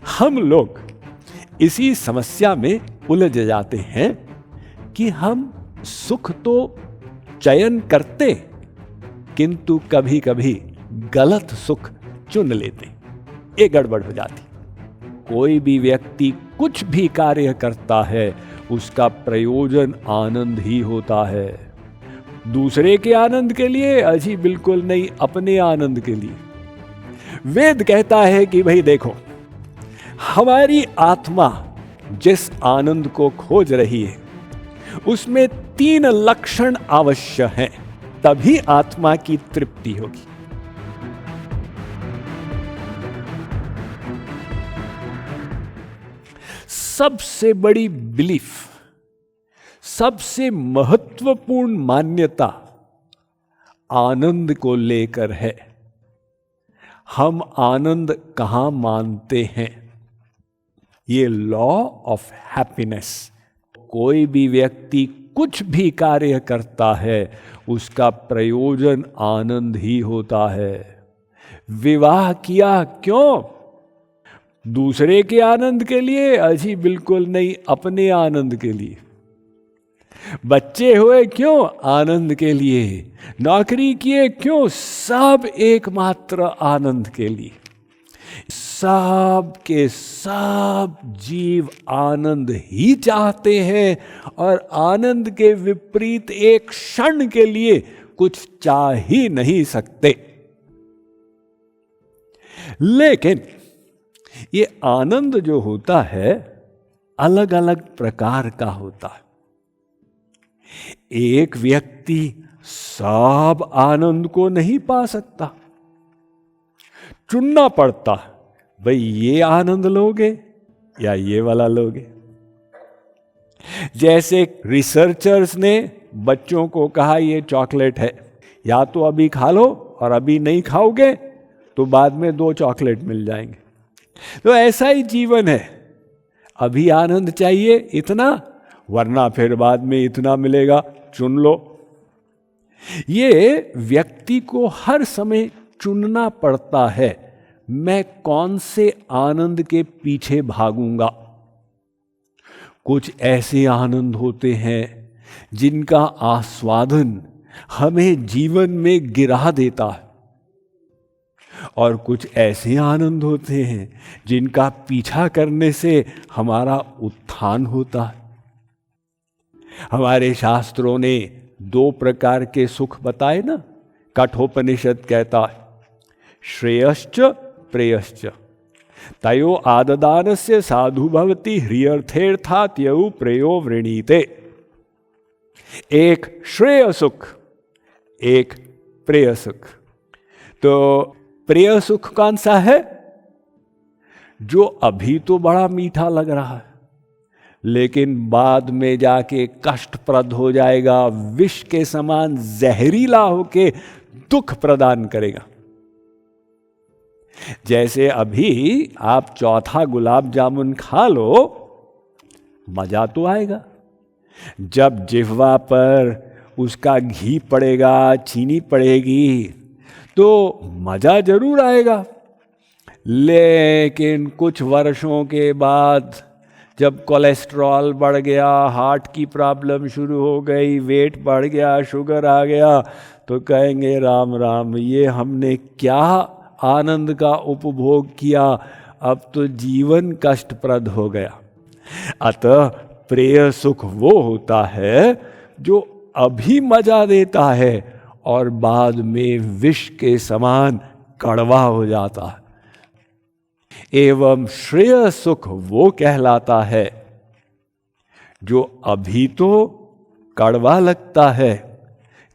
हम लोग इसी समस्या में उलझ जाते हैं कि हम सुख तो चयन करते, किंतु कभी कभी गलत सुख चुन लेते। ये गड़बड़ हो जाती। कोई भी व्यक्ति कुछ भी कार्य करता है, उसका प्रयोजन आनंद ही होता है। दूसरे के आनंद के लिए? अजी बिल्कुल नहीं, अपने आनंद के लिए। वेद कहता है कि भाई देखो, हमारी आत्मा जिस आनंद को खोज रही है उसमें 3 लक्षण आवश्यक हैं, तभी आत्मा की तृप्ति होगी। सबसे बड़ी बिलीफ, सबसे महत्वपूर्ण मान्यता आनंद को लेकर है। हम आनंद कहां मानते हैं? ये लॉ ऑफ हैप्पीनेस। कोई भी व्यक्ति कुछ भी कार्य करता है, उसका प्रयोजन आनंद ही होता है। विवाह किया क्यों? दूसरे के आनंद के लिए? अजी बिल्कुल नहीं, अपने आनंद के लिए। बच्चे हुए क्यों? आनंद के लिए। नौकरी किए क्यों? सब एकमात्र आनंद के लिए। सब के सब जीव आनंद ही चाहते हैं और आनंद के विपरीत एक क्षण के लिए कुछ चाह ही नहीं सकते। लेकिन ये आनंद जो होता है अलग अलग प्रकार का होता है। एक व्यक्ति सब आनंद को नहीं पा सकता, चुनना पड़ता, भाई ये आनंद लोगे या ये वाला लोगे। जैसे रिसर्चर्स ने बच्चों को कहा ये चॉकलेट है, या तो अभी खा लो और अभी नहीं खाओगे तो बाद में 2 चॉकलेट मिल जाएंगे। तो ऐसा ही जीवन है, अभी आनंद चाहिए इतना, वरना फिर बाद में इतना मिलेगा, चुन लो। ये व्यक्ति को हर समय चुनना पड़ता है, मैं कौन से आनंद के पीछे भागूंगा। कुछ ऐसे आनंद होते हैं जिनका आस्वादन हमें जीवन में गिरा देता है, और कुछ ऐसे आनंद होते हैं जिनका पीछा करने से हमारा उत्थान होता है। हमारे शास्त्रों ने 2 प्रकार के सुख बताए ना। कठोपनिषद कहता है श्रेयश्च प्रेयश्च तयो आददानस्य साधु भवति ह्रियर्थेर्थात् यौ प्रेयो वृणीते। एक श्रेय सुख, एक प्रेय सुख। तो प्रेय सुख कौन सा है? जो अभी तो बड़ा मीठा लग रहा है, लेकिन बाद में जाके कष्टप्रद हो जाएगा, विष के समान जहरीला होके दुख प्रदान करेगा। जैसे अभी आप चौथा गुलाब जामुन खा लो, मजा तो आएगा। जब जिह्वा पर उसका घी पड़ेगा, चीनी पड़ेगी, तो मजा जरूर आएगा। लेकिन कुछ वर्षों के बाद जब कोलेस्ट्रॉल बढ़ गया, हार्ट की प्रॉब्लम शुरू हो गई, वेट बढ़ गया, शुगर आ गया, तो कहेंगे राम राम, ये हमने क्या आनंद का उपभोग किया, अब तो जीवन कष्टप्रद हो गया। अतः प्रेय सुख वो होता है जो अभी मजा देता है और बाद में विष के समान कड़वा हो जाता है। एवं श्रेय सुख वो कहलाता है जो अभी तो कड़वा लगता है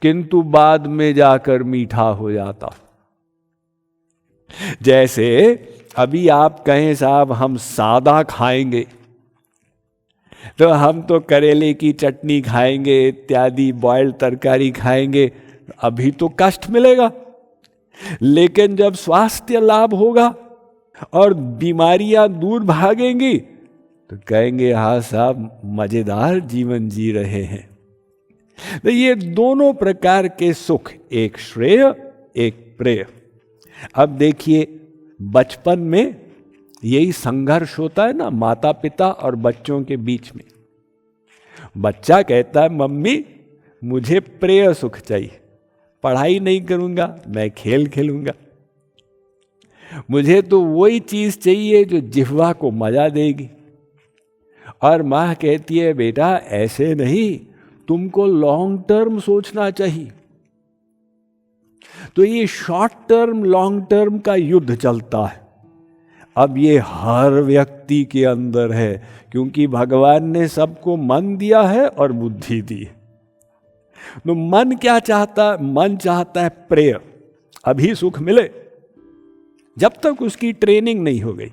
किंतु बाद में जाकर मीठा हो जाता। जैसे अभी आप कहें साहब हम सादा खाएंगे, तो हम तो करेले की चटनी खाएंगे, इत्यादि बॉइल्ड तरकारी खाएंगे, अभी तो कष्ट मिलेगा। लेकिन जब स्वास्थ्य लाभ होगा और बीमारियां दूर भागेंगी तो कहेंगे हाँ साहब मजेदार जीवन जी रहे हैं। तो ये दोनों प्रकार के सुख, एक श्रेय एक प्रेय। अब देखिए, बचपन में यही संघर्ष होता है ना माता पिता और बच्चों के बीच में। बच्चा कहता है मम्मी मुझे प्रेय सुख चाहिए, पढ़ाई नहीं करूंगा, मैं खेल खेलूंगा, मुझे तो वही चीज चाहिए जो जिह्वा को मजा देगी। और माँ कहती है बेटा ऐसे नहीं, तुमको लॉन्ग टर्म सोचना चाहिए। तो ये शॉर्ट टर्म लॉन्ग टर्म का युद्ध चलता है। अब ये हर व्यक्ति के अंदर है, क्योंकि भगवान ने सबको मन दिया है और बुद्धि दी है। तो मन क्या चाहता है? मन चाहता है प्रेय, अभी सुख मिले, जब तक उसकी ट्रेनिंग नहीं हो गई।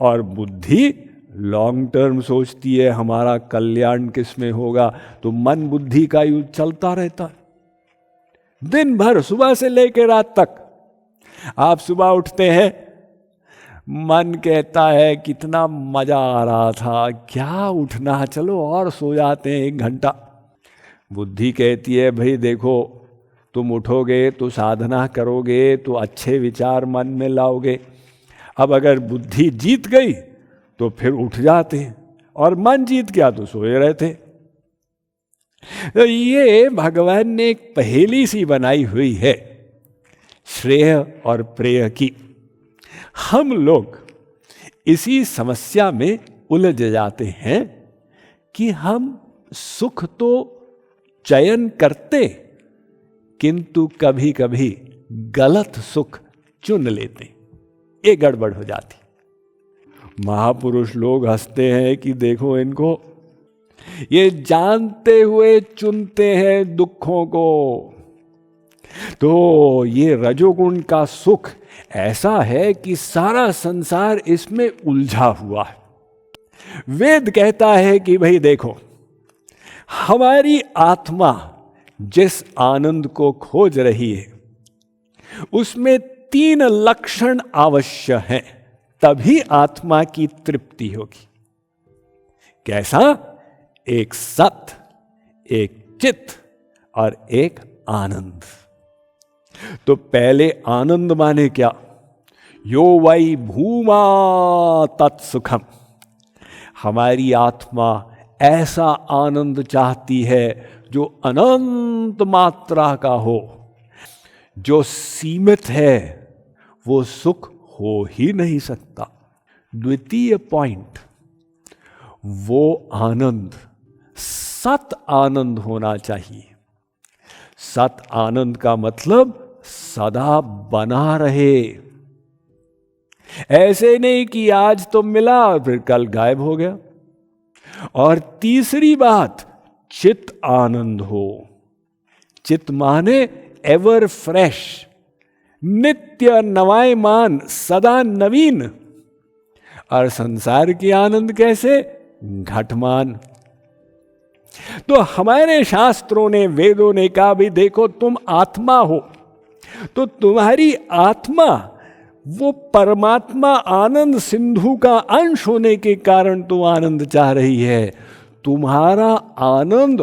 और बुद्धि लॉन्ग टर्म सोचती है, हमारा कल्याण किसमें होगा। तो मन बुद्धि का युद्ध चलता रहता है दिन भर, सुबह से लेकर रात तक। आप सुबह उठते हैं, मन कहता है कितना मजा आ रहा था, क्या उठना, चलो और सो जाते हैं 1 घंटा। बुद्धि कहती है भाई देखो, तुम उठोगे तो साधना करोगे तो अच्छे विचार मन में लाओगे। अब अगर बुद्धि जीत गई तो फिर उठ जाते हैं, और मन जीत गया तो सोए रहते। तो ये भगवान ने एक पहेली सी बनाई हुई है श्रेय और प्रेय की। हम लोग इसी समस्या में उलझ जाते हैं कि हम सुख तो चयन करते, किंतु कभी कभी गलत सुख चुन लेते, ये गड़बड़ हो जाती। महापुरुष लोग हंसते हैं कि देखो इनको, ये जानते हुए चुनते हैं दुखों को। तो ये रजोगुण का सुख ऐसा है कि सारा संसार इसमें उलझा हुआ है। वेद कहता है कि भाई देखो, हमारी आत्मा जिस आनंद को खोज रही है उसमें 3 लक्षण आवश्यक हैं, तभी आत्मा की तृप्ति होगी। कैसा? एक सत, एक चित और एक आनंद। तो पहले आनंद माने क्या? यो वै भूमा तत्सुखम। हमारी आत्मा ऐसा आनंद चाहती है जो अनंत मात्रा का हो। जो सीमित है वो सुख हो ही नहीं सकता। द्वितीय पॉइंट, वो आनंद सत आनंद होना चाहिए। सत आनंद का मतलब सदा बना रहे, ऐसे नहीं कि आज तो मिला और फिर कल गायब हो गया। और तीसरी बात, चित आनंद हो। चित माने एवर फ्रेश, नित्य नवायमान, सदा नवीन। और संसार की आनंद कैसे? घटमान। तो हमारे शास्त्रों ने, वेदों ने कहा भी देखो तुम आत्मा हो, तो तुम्हारी आत्मा वो परमात्मा आनंद सिंधु का अंश होने के कारण तो आनंद चाह रही है। तुम्हारा आनंद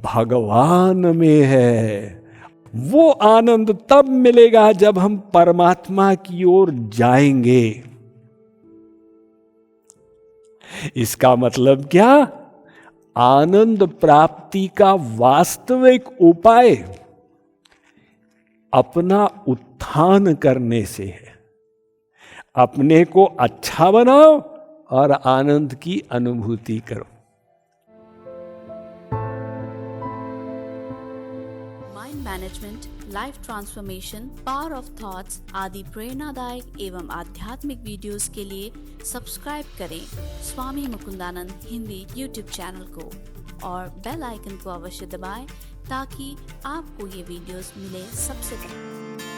भगवान में है। वो आनंद तब मिलेगा जब हम परमात्मा की ओर जाएंगे। इसका मतलब क्या? आनंद प्राप्ति का वास्तविक उपाय अपना उत्थान करने से है। अपने को अच्छा बनाओ और आनंद की अनुभूति करो। Mind management, life transformation, power of thoughts आदि प्रेरणादायक एवं आध्यात्मिक वीडियोस के लिए सब्सक्राइब करें स्वामी मुकुंदानंद हिंदी यूट्यूब चैनल को और बेल आइकन को अवश्य दबाएं ताकि आपको ये वीडियोस मिले सबसे पहले।